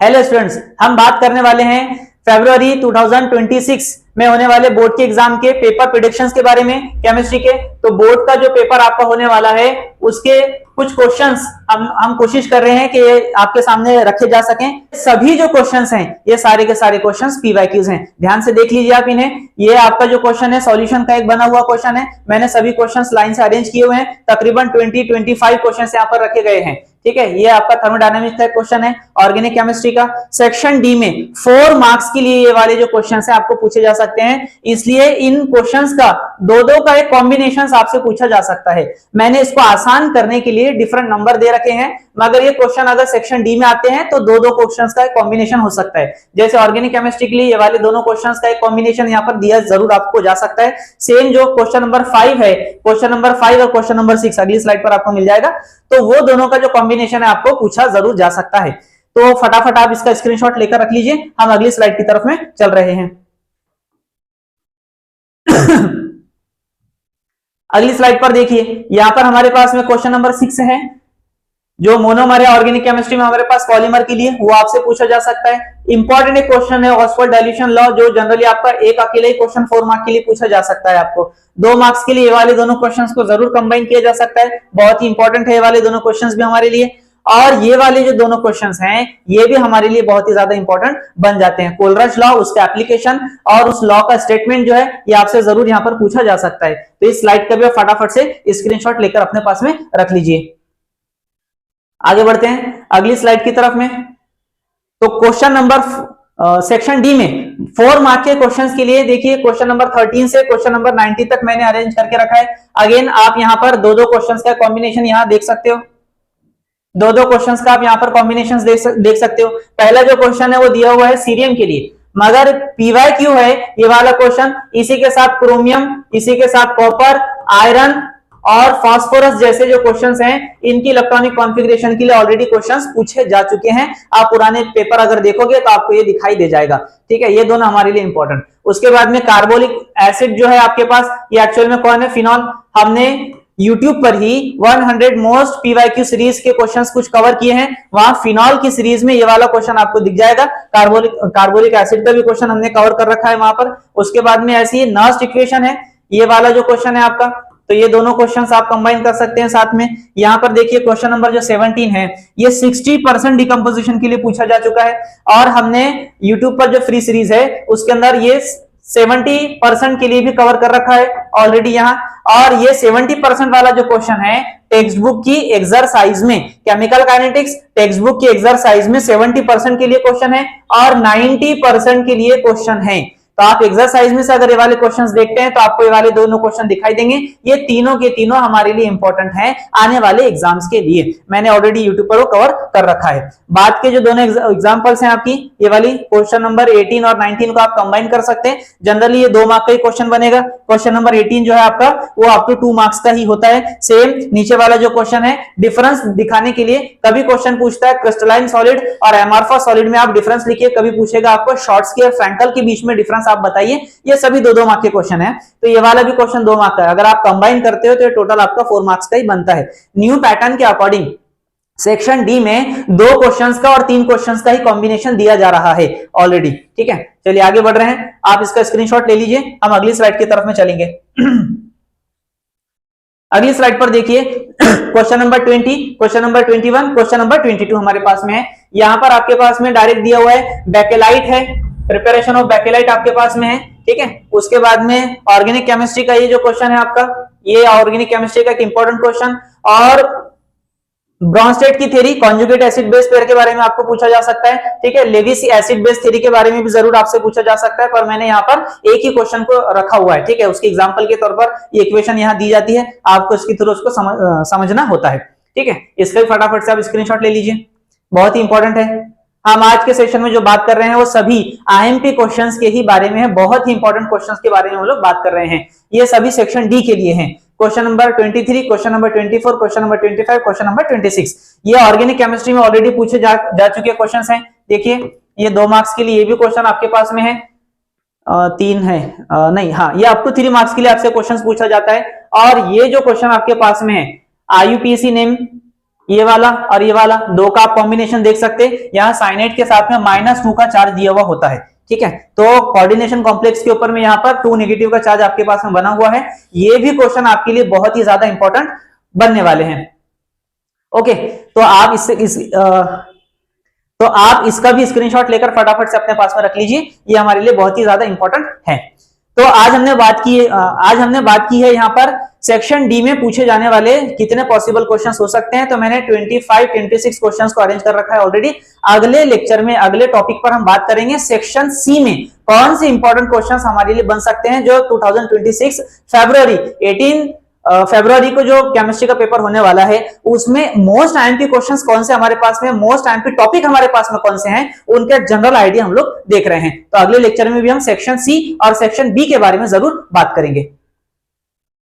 Hello students, हम बात करने वाले हैं फरवरी 2026 में होने वाले बोर्ड के एग्जाम के पेपर प्रेडिक्शंस के बारे में, केमिस्ट्री के। तो बोर्ड का जो पेपर आपका होने वाला है उसके कुछ क्वेश्चंस हम कोशिश कर रहे हैं कि ये आपके सामने रखे जा सकें। सभी जो क्वेश्चंस हैं ये सारे के सारे क्वेश्चंस पीवाईक्यूज हैं, ध्यान से देख लीजिए आप इन्हें। ये आपका जो क्वेश्चन है सॉल्यूशन का एक बना हुआ क्वेश्चन है। मैंने सभी क्वेश्चंस लाइन से अरेंज किए हुए हैं, तकरीबन 20-25 क्वेश्चंस यहाँ पर रखे गए हैं। ठीक है, ये आपका थर्मोडायनामिक्स का क्वेश्चन है, ऑर्गेनिक केमिस्ट्री का। सेक्शन डी में 4 मार्क्स के लिए ये वाले जो क्वेश्चंस हैं आपको पूछे जा सकते हैं, इसलिए इन क्वेश्चंस का दो का एक कॉम्बिनेशन आपसे पूछा जा सकता है। मैंने इसको आसान करने के लिए डिफरेंट नंबर दे रखे हैं, मगर ये क्वेश्चन अगर सेक्शन डी में आते हैं तो दो क्वेश्चंस का एक कॉम्बिनेशन हो सकता है। जैसे ऑर्गेनिक केमिस्ट्री के लिए ये वाले दोनों क्वेश्चंस का एक कॉम्बिनेशन यहाँ पर दिया जरूर आपको जा सकता है। सेम जो क्वेश्चन नंबर 5 है, क्वेश्चन नंबर 5 और क्वेश्चन नंबर 6 अगली स्लाइड पर आपको मिल जाएगा, तो वो दोनों का जो कॉम्बिनेशन है आपको पूछा जरूर जा सकता है। तो फटाफट आप इसका स्क्रीनशॉट लेकर रख लीजिए, हम अगली स्लाइड की तरफ में चल रहे हैं। अगली स्लाइड पर देखिए, यहां पर हमारे पास में क्वेश्चन नंबर 6 है, जो मोनोमर है ऑर्गेनिक केमिस्ट्री में हमारे पास पॉलीमर के लिए, वो आपसे पूछा जा सकता है। इंपॉर्टेंट एक क्वेश्चन है ऑक्सफोर्ड डाइल्यूशन लॉ, जो जनरली आपका एक अकेले ही क्वेश्चन 4 मार्क के लिए पूछा जा सकता है। आपको 2 मार्क्स के लिए ये वाले दोनों क्वेश्चंस को जरूर कंबाइन किया जा सकता है, बहुत ही इंपॉर्टेंट है ये वाले दोनों क्वेश्चंस भी हमारे लिए। और ये वाले जो दोनों क्वेश्चंस हैं ये भी हमारे लिए बहुत ही ज्यादा इंपॉर्टेंट बन जाते हैं। कोलरज लॉ, उसका एप्लीकेशन और उस लॉ का स्टेटमेंट जो है ये आपसे जरूर यहाँ पर पूछा जा सकता है। तो इस स्लाइड का भी फटाफट से स्क्रीनशॉट लेकर अपने पास में रख लीजिए। आगे बढ़ते हैं अगली स्लाइड की तरफ में। तो क्वेश्चन नंबर सेक्शन डी में 4 मार्क के क्वेश्चंस के लिए देखिए, क्वेश्चन नंबर 13 से क्वेश्चन नंबर 90 तक मैंने अरेंज करके रखा है। अगेन आप यहाँ पर दो क्वेश्चंस का कॉम्बिनेशन यहाँ देख सकते हो, दो क्वेश्चंस का आप यहाँ पर कॉम्बिनेशन देख सकते हो। पहला जो क्वेश्चन है वो दिया हुआ है सीरियम के लिए, मगर पीवाईक्यू है ये वाला क्वेश्चन, इसी के साथ क्रोमियम, इसी के साथ कॉपर, आयरन और फास्फोरस जैसे जो क्वेश्चंस हैं इनकी इलेक्ट्रॉनिक कॉन्फ़िगरेशन के लिए ऑलरेडी क्वेश्चंस पूछे जा चुके हैं। आप पुराने पेपर अगर देखोगे तो आपको ये दिखाई दे जाएगा। ठीक है, ये दोनों हमारे लिए इंपॉर्टेंट। उसके बाद में कार्बोलिक एसिड जो है आपके पास, ये एक्चुअल में कौन है? फिनॉल। हमने YouTube पर ही 100 मोस्ट पीवाईक्यू सीरीज के क्वेश्चंस कुछ कवर किए हैं, वहां फिनॉल की सीरीज में ये वाला क्वेश्चन आपको दिख जाएगा। कार्बोलिक एसिड का भी क्वेश्चन हमने कवर कर रखा है वहां पर। उसके बाद में ऐसी नर्स्ट इक्वेशन है, ये वाला जो क्वेश्चन है आपका, तो ये दोनों क्वेश्चंस आप कंबाइन कर सकते हैं साथ में। यहाँ पर देखिए क्वेश्चन नंबर जो 17 है ये 60% डिकम्पोजिशन के लिए पूछा जा चुका है, और हमने YouTube पर जो फ्री सीरीज है उसके अंदर ये 70% के लिए भी कवर कर रखा है ऑलरेडी यहाँ। और ये 70% वाला जो क्वेश्चन है टेक्स्ट बुक की एक्सरसाइज में, केमिकल काइनेटिक्स टेक्स्ट बुक की एक्सरसाइज में 70% के लिए क्वेश्चन है और 90% के लिए क्वेश्चन है। तो आप एक्सरसाइज में से अगर ये वाले क्वेश्चंस देखते हैं तो आपको ये वाले दोनों क्वेश्चन दिखाई देंगे। ये तीनों के तीनों हमारे लिए इंपॉर्टेंट हैं आने वाले एग्जाम्स के लिए, मैंने ऑलरेडी यूट्यूब पर वो कवर कर रखा है। बात के जो दोनों एग्जांपल्स हैं आपकी, ये वाली क्वेश्चन नंबर 18 और 19 को आप कंबाइन कर सकते हैं। जनरली ये 2 मार्क का ही क्वेश्चन बनेगा। क्वेश्चन नंबर 18 जो है आपका वो अप टू 2 मार्क्स का ही होता है। सेम नीचे वाला जो क्वेश्चन है डिफरेंस दिखाने के लिए कभी क्वेश्चन पूछता है क्रिस्टलाइन सॉलिड और एमॉर्फस सॉलिड में आप डिफरेंस लिखिए, कभी पूछेगा आपको शॉर्ट्स और फ्रैंकल के बीच में डिफरेंस आप बताइए। ये सभी 2 मार्क के क्वेश्चन है। तो ये वाला भी क्वेश्चन 2 मार्क का है, अगर आप कंबाइन करते हो तो ये टोटल आपका 4 मार्क्स का ही बनता है। न्यू पैटर्न के अकॉर्डिंग सेक्शन डी में 2 क्वेश्चंस का और 3 क्वेश्चंस का ही कॉम्बिनेशन दिया जा रहा है ऑलरेडी। ठीक है, चलिए आगे बढ़ रहे हैं, आप इसका स्क्रीनशॉट ले लीजिए, हम अगली स्लाइड की तरफ में चलेंगे। अगली स्लाइड पर देखिए question number 20, question number 21, question number 22 हमारे पास में है। यहां पर आपके पास में डायरेक्ट दिया हुआ है बेकेलाइट है, प्रिपरेशन ऑफ बेकेलाइट आपके पास में है। ठीक है, उसके बाद में ऑर्गेनिक केमिस्ट्री का ये जो क्वेश्चन है आपका, ये ऑर्गेनिक केमिस्ट्री का एक इंपॉर्टेंट क्वेश्चन, और ब्रॉन्स्टेड की theory conjugate acid base pair के बारे में आपको पूछा जा सकता है। ठीक है, लेविस एसिड बेस थ्योरी के बारे में भी जरूर आपसे पूछा जा सकता है, पर मैंने यहाँ पर एक ही क्वेश्चन को रखा हुआ है। ठीक है, उसके एग्जांपल के तौर पर ये इक्वेशन यहाँ दी जाती है, आपको इसके थ्रू उसको समझना होता है। ठीक है, इसका भी फटाफट से आप स्क्रीनशॉट ले लीजिए, बहुत ही इंपॉर्टेंट है। हम आज के सेशन में जो बात कर रहे हैं वो सभी आईएमपी क्वेश्चंस के ही बारे में है, बहुत ही इंपॉर्टेंट क्वेश्चंस के बारे में हम लोग बात कर रहे हैं। ये सभी सेक्शन डी के लिए हैं। Question number 23, question number 24, question number 25, question number 26, ये ऑर्गेनिक केमिस्ट्री में ऑलरेडी पूछे जा चुके क्वेश्चंस हैं। देखिए ये 2 मार्क्स के लिए ये भी क्वेश्चन आपके पास में है, 3 है, नहीं हाँ, ये अप टू 3 मार्क्स के लिए आपसे क्वेश्चन पूछा जाता है। और ये जो क्वेश्चन आपके पास में है IUPAC नेम ये वाला और ये वाला दो का आप कॉम्बिनेशन देख सकते हैं, यहाँ साइनेट के साथ में -2 का चार्ज दिया हुआ होता है, ठीक है। तो कोऑर्डिनेशन कॉम्प्लेक्स के ऊपर में यहाँ पर 2 नेगेटिव का चार्ज आपके पास में बना हुआ है। ये भी क्वेश्चन आपके लिए बहुत ही ज्यादा इंपॉर्टेंट बनने वाले हैं। ओके, तो आप इसका भी स्क्रीनशॉट लेकर फटाफट से अपने पास में रख लीजिए, ये हमारे लिए बहुत ही ज्यादा इंपॉर्टेंट है। तो आज हमने बात की है यहाँ पर सेक्शन डी में पूछे जाने वाले कितने पॉसिबल क्वेश्चंस हो सकते हैं। तो मैंने 26 क्वेश्चंस को अरेंज कर रखा है ऑलरेडी। अगले लेक्चर में अगले टॉपिक पर हम बात करेंगे सेक्शन सी में कौन से इंपॉर्टेंट क्वेश्चंस हमारे लिए बन सकते हैं, जो 2026 फरवरी को जो केमिस्ट्री का पेपर होने वाला है उसमें मोस्ट आईएमपी क्वेश्चंस कौन से हमारे पास में, मोस्ट आईएमपी टॉपिक हमारे पास में कौन से हैं, उनका जनरल आइडिया हम लोग देख रहे हैं। तो अगले लेक्चर में भी हम सेक्शन सी और सेक्शन बी के बारे में जरूर बात करेंगे।